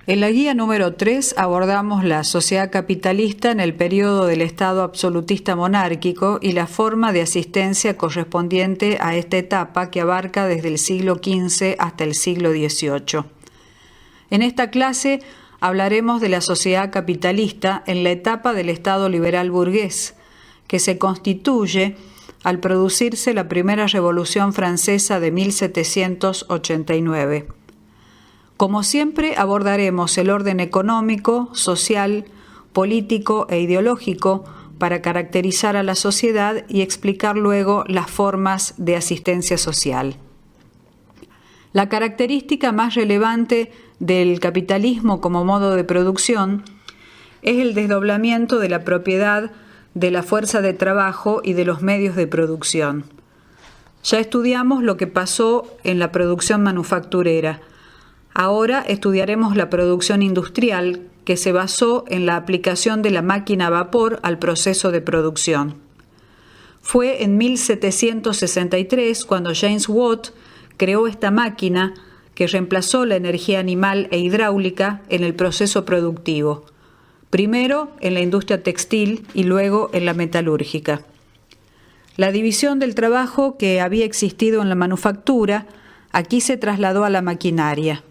En la guía número 3 abordamos la sociedad capitalista en el periodo del Estado absolutista monárquico y la forma de asistencia correspondiente a esta etapa que abarca desde el siglo XV hasta el siglo XVIII. En esta clase hablaremos de la sociedad capitalista en la etapa del Estado liberal burgués, que se constituye al producirse la primera Revolución Francesa de 1789. Como siempre, abordaremos el orden económico, social, político e ideológico para caracterizar a la sociedad y explicar luego las formas de asistencia social. La característica más relevante del capitalismo como modo de producción es el desdoblamiento de la propiedad de la fuerza de trabajo y de los medios de producción. Ya estudiamos lo que pasó en la producción manufacturera. Ahora estudiaremos la producción industrial, que se basó en la aplicación de la máquina a vapor al proceso de producción. Fue en 1763 cuando James Watt creó esta máquina que reemplazó la energía animal e hidráulica en el proceso productivo, primero en la industria textil y luego en la metalúrgica. La división del trabajo que había existido en la manufactura aquí se trasladó a la maquinaria.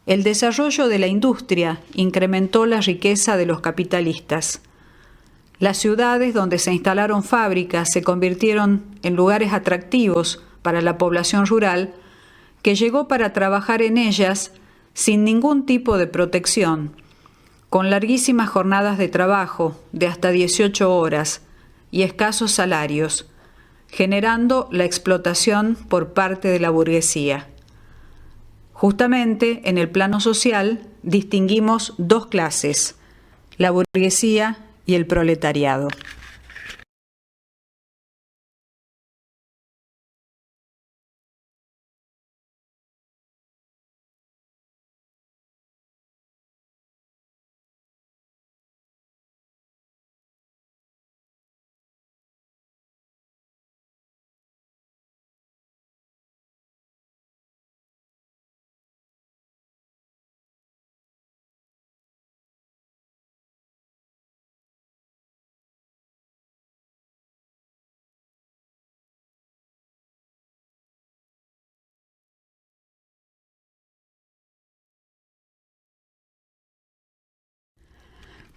El desarrollo de la industria incrementó la riqueza de los capitalistas. Las ciudades donde se instalaron fábricas se convirtieron en lugares atractivos para la población rural, que llegó para trabajar en ellas sin ningún tipo de protección, con larguísimas jornadas de trabajo de hasta 18 horas y escasos salarios, generando la explotación por parte de la burguesía. Justamente en el plano social distinguimos dos clases, la burguesía y el proletariado.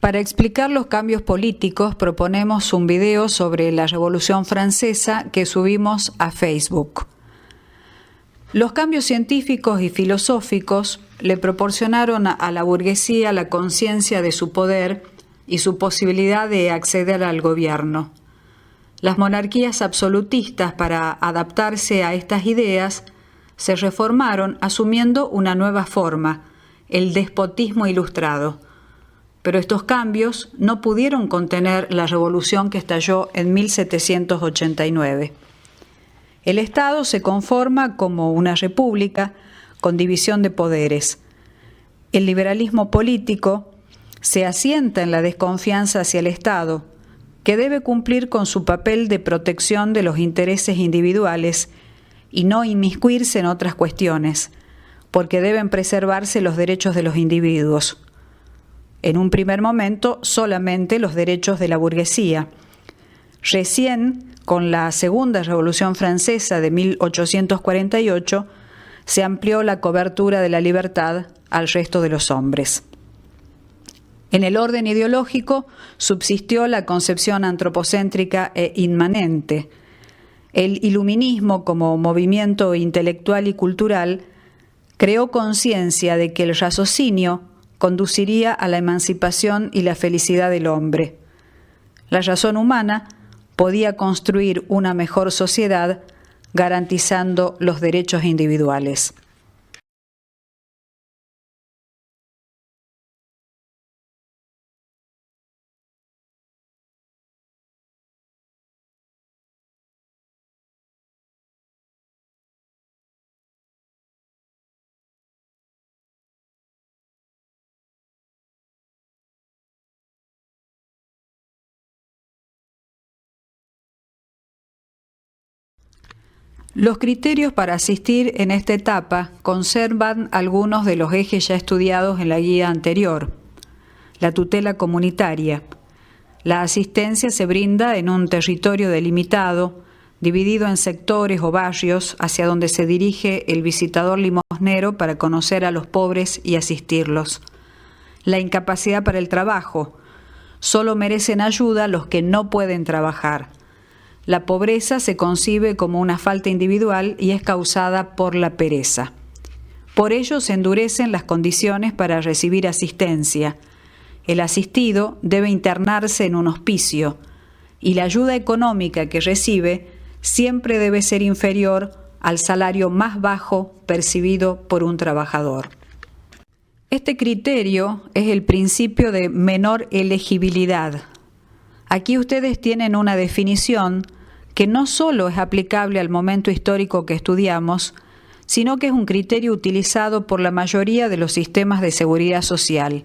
Para explicar los cambios políticos proponemos un video sobre la Revolución Francesa que subimos a Facebook. Los cambios científicos y filosóficos le proporcionaron a la burguesía la conciencia de su poder y su posibilidad de acceder al gobierno. Las monarquías absolutistas, para adaptarse a estas ideas, se reformaron asumiendo una nueva forma, el despotismo ilustrado. Pero estos cambios no pudieron contener la revolución que estalló en 1789. El Estado se conforma como una república con división de poderes. El liberalismo político se asienta en la desconfianza hacia el Estado, que debe cumplir con su papel de protección de los intereses individuales y no inmiscuirse en otras cuestiones, porque deben preservarse los derechos de los individuos. En un primer momento, solamente los derechos de la burguesía. Recién, con la Segunda Revolución Francesa de 1848, se amplió la cobertura de la libertad al resto de los hombres. En el orden ideológico subsistió la concepción antropocéntrica e inmanente. El iluminismo, como movimiento intelectual y cultural, creó conciencia de que el raciocinio conduciría a la emancipación y la felicidad del hombre. La razón humana podía construir una mejor sociedad garantizando los derechos individuales. Los criterios para asistir en esta etapa conservan algunos de los ejes ya estudiados en la guía anterior. La tutela comunitaria. La asistencia se brinda en un territorio delimitado, dividido en sectores o barrios hacia donde se dirige el visitador limosnero para conocer a los pobres y asistirlos. La incapacidad para el trabajo. Solo merecen ayuda los que no pueden trabajar. La pobreza se concibe como una falta individual y es causada por la pereza. Por ello se endurecen las condiciones para recibir asistencia. El asistido debe internarse en un hospicio y la ayuda económica que recibe siempre debe ser inferior al salario más bajo percibido por un trabajador. Este criterio es el principio de menor elegibilidad. Aquí ustedes tienen una definición que no solo es aplicable al momento histórico que estudiamos, sino que es un criterio utilizado por la mayoría de los sistemas de seguridad social.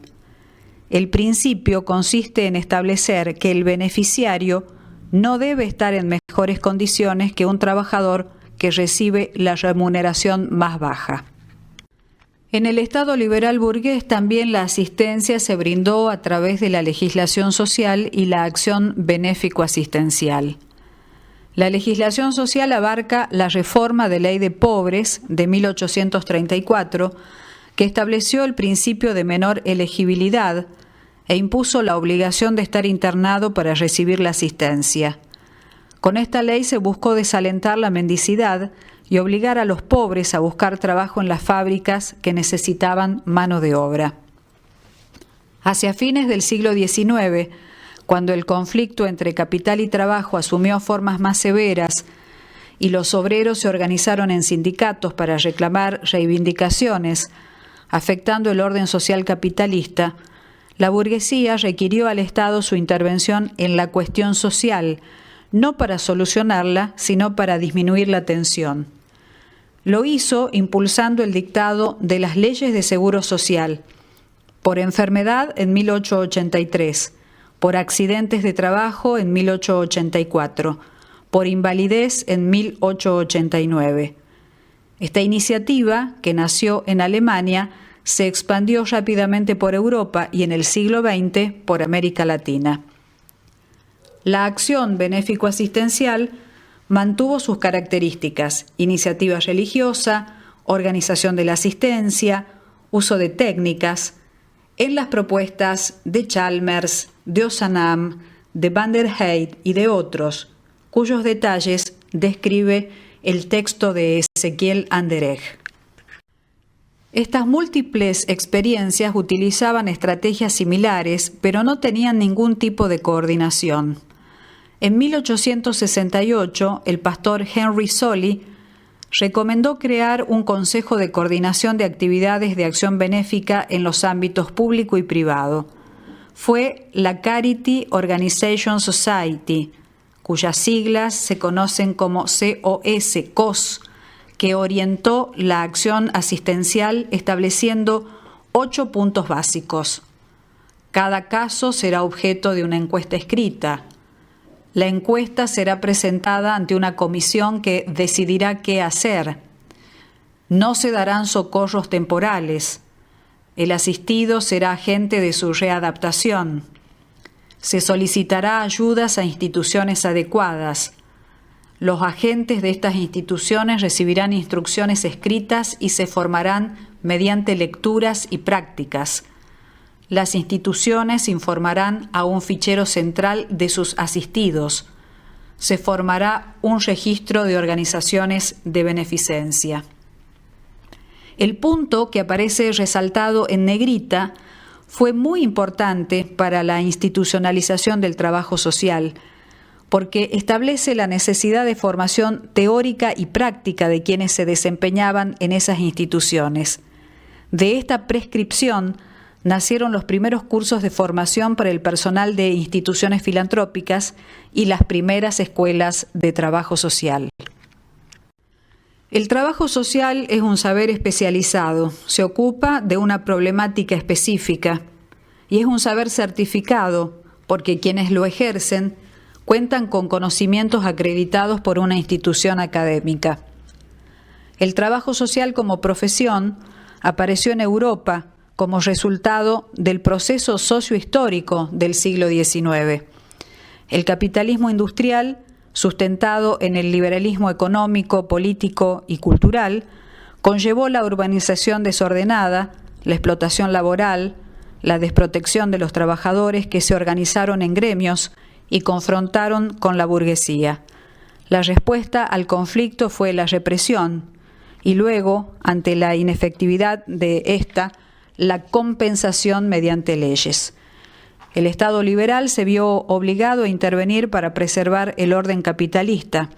El principio consiste en establecer que el beneficiario no debe estar en mejores condiciones que un trabajador que recibe la remuneración más baja. En el Estado liberal burgués también la asistencia se brindó a través de la legislación social y la acción benéfico-asistencial. La legislación social abarca la reforma de Ley de Pobres de 1834, que estableció el principio de menor elegibilidad e impuso la obligación de estar internado para recibir la asistencia. Con esta ley se buscó desalentar la mendicidad y obligar a los pobres a buscar trabajo en las fábricas que necesitaban mano de obra. Hacia fines del siglo XIX, cuando el conflicto entre capital y trabajo asumió formas más severas y los obreros se organizaron en sindicatos para reclamar reivindicaciones, afectando el orden social capitalista, la burguesía requirió al Estado su intervención en la cuestión social, no para solucionarla, sino para disminuir la tensión. Lo hizo impulsando el dictado de las leyes de seguro social, por enfermedad en 1883, por accidentes de trabajo en 1884, por invalidez en 1889. Esta iniciativa, que nació en Alemania, se expandió rápidamente por Europa y en el siglo XX por América Latina. La acción benéfico-asistencial mantuvo sus características: iniciativa religiosa, organización de la asistencia, uso de técnicas. En las propuestas de Chalmers, de Ozanam, de Van der Heijden y de otros, cuyos detalles describe el texto de Ezequiel Anderegg. Estas múltiples experiencias utilizaban estrategias similares, pero no tenían ningún tipo de coordinación. En 1868, el pastor Henry Solly recomendó crear un consejo de coordinación de actividades de acción benéfica en los ámbitos público y privado. Fue la Charity Organization Society, cuyas siglas se conocen como COS, que orientó la acción asistencial estableciendo 8 puntos básicos. Cada caso será objeto de una encuesta escrita. La encuesta será presentada ante una comisión que decidirá qué hacer. No se darán socorros temporales. El asistido será agente de su readaptación. Se solicitará ayudas a instituciones adecuadas. Los agentes de estas instituciones recibirán instrucciones escritas y se formarán mediante lecturas y prácticas. Las instituciones informarán a un fichero central de sus asistidos. Se formará un registro de organizaciones de beneficencia. El punto que aparece resaltado en negrita fue muy importante para la institucionalización del trabajo social, porque establece la necesidad de formación teórica y práctica de quienes se desempeñaban en esas instituciones. De esta prescripción nacieron los primeros cursos de formación para el personal de instituciones filantrópicas y las primeras escuelas de trabajo social. El trabajo social es un saber especializado, se ocupa de una problemática específica y es un saber certificado porque quienes lo ejercen cuentan con conocimientos acreditados por una institución académica. El trabajo social como profesión apareció en Europa como resultado del proceso sociohistórico del siglo XIX. El capitalismo industrial, sustentado en el liberalismo económico, político y cultural, conllevó la urbanización desordenada, la explotación laboral, la desprotección de los trabajadores que se organizaron en gremios y confrontaron con la burguesía. La respuesta al conflicto fue la represión y luego, ante la inefectividad de esta, la compensación mediante leyes. El Estado liberal se vio obligado a intervenir para preservar el orden capitalista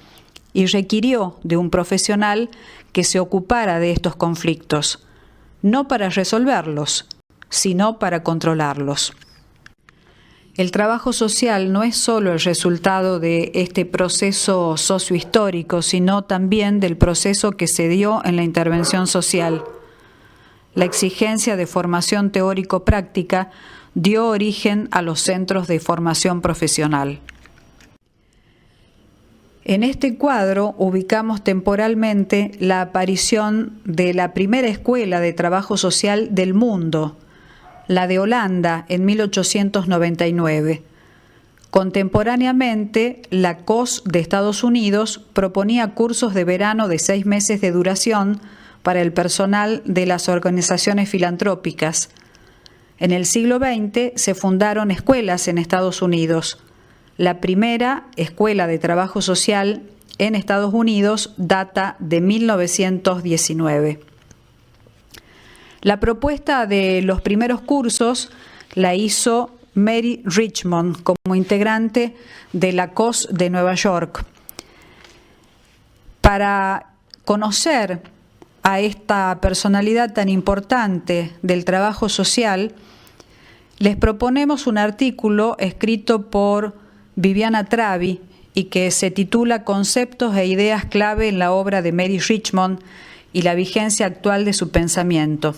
y requirió de un profesional que se ocupara de estos conflictos, no para resolverlos, sino para controlarlos. El trabajo social no es solo el resultado de este proceso sociohistórico, sino también del proceso que se dio en la intervención social. La exigencia de formación teórico-práctica dio origen a los centros de formación profesional. En este cuadro ubicamos temporalmente la aparición de la primera escuela de trabajo social del mundo, la de Holanda, en 1899. Contemporáneamente, la COS de Estados Unidos proponía cursos de verano de 6 meses de duración para el personal de las organizaciones filantrópicas. En el siglo XX se fundaron escuelas en Estados Unidos. La primera escuela de trabajo social en Estados Unidos data de 1919. La propuesta de los primeros cursos la hizo Mary Richmond como integrante de la COS de Nueva York. Para conocer a esta personalidad tan importante del trabajo social, les proponemos un artículo escrito por Viviana Travi y que se titula Conceptos e ideas clave en la obra de Mary Richmond y la vigencia actual de su pensamiento.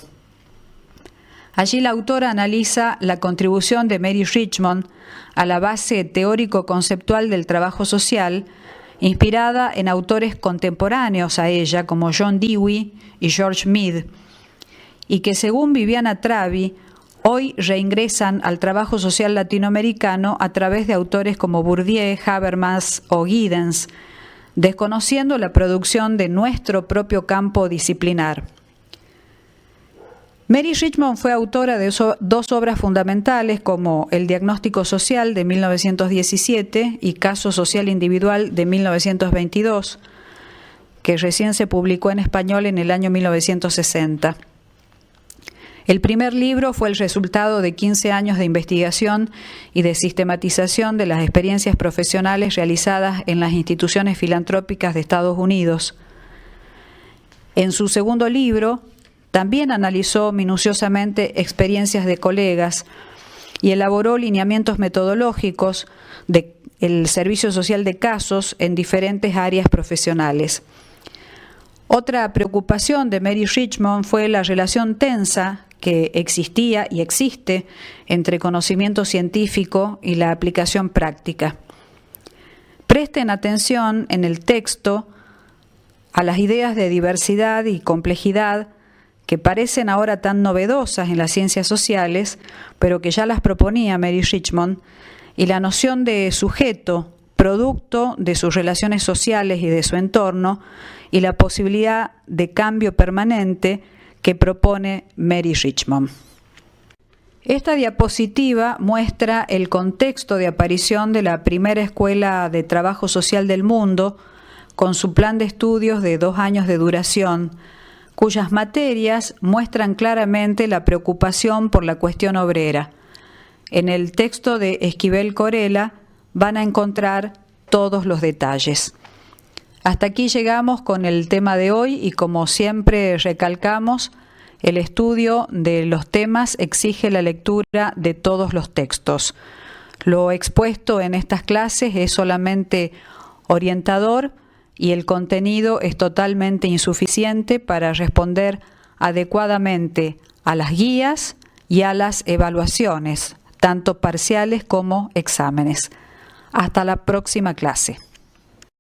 Allí la autora analiza la contribución de Mary Richmond a la base teórico-conceptual del trabajo social, inspirada en autores contemporáneos a ella como John Dewey y George Mead, y que según Viviana Travi, hoy reingresan al trabajo social latinoamericano a través de autores como Bourdieu, Habermas o Giddens, desconociendo la producción de nuestro propio campo disciplinar. Mary Richmond fue autora de dos obras fundamentales como El diagnóstico social de 1917 y Caso social individual de 1922, que recién se publicó en español en el año 1960. El primer libro fue el resultado de 15 años de investigación y de sistematización de las experiencias profesionales realizadas en las instituciones filantrópicas de Estados Unidos. En su segundo libro, también analizó minuciosamente experiencias de colegas y elaboró lineamientos metodológicos del servicio social de casos en diferentes áreas profesionales. Otra preocupación de Mary Richmond fue la relación tensa que existía y existe entre conocimiento científico y la aplicación práctica. Presten atención en el texto a las ideas de diversidad y complejidad que parecen ahora tan novedosas en las ciencias sociales, pero que ya las proponía Mary Richmond, y la noción de sujeto, producto de sus relaciones sociales y de su entorno, y la posibilidad de cambio permanente que propone Mary Richmond. Esta diapositiva muestra el contexto de aparición de la primera escuela de trabajo social del mundo, con su plan de estudios de 2 años de duración, cuyas materias muestran claramente la preocupación por la cuestión obrera. En el texto de Esquivel Corella van a encontrar todos los detalles. Hasta aquí llegamos con el tema de hoy y como siempre recalcamos, el estudio de los temas exige la lectura de todos los textos. Lo expuesto en estas clases es solamente orientador y el contenido es totalmente insuficiente para responder adecuadamente a las guías y a las evaluaciones, tanto parciales como exámenes. Hasta la próxima clase.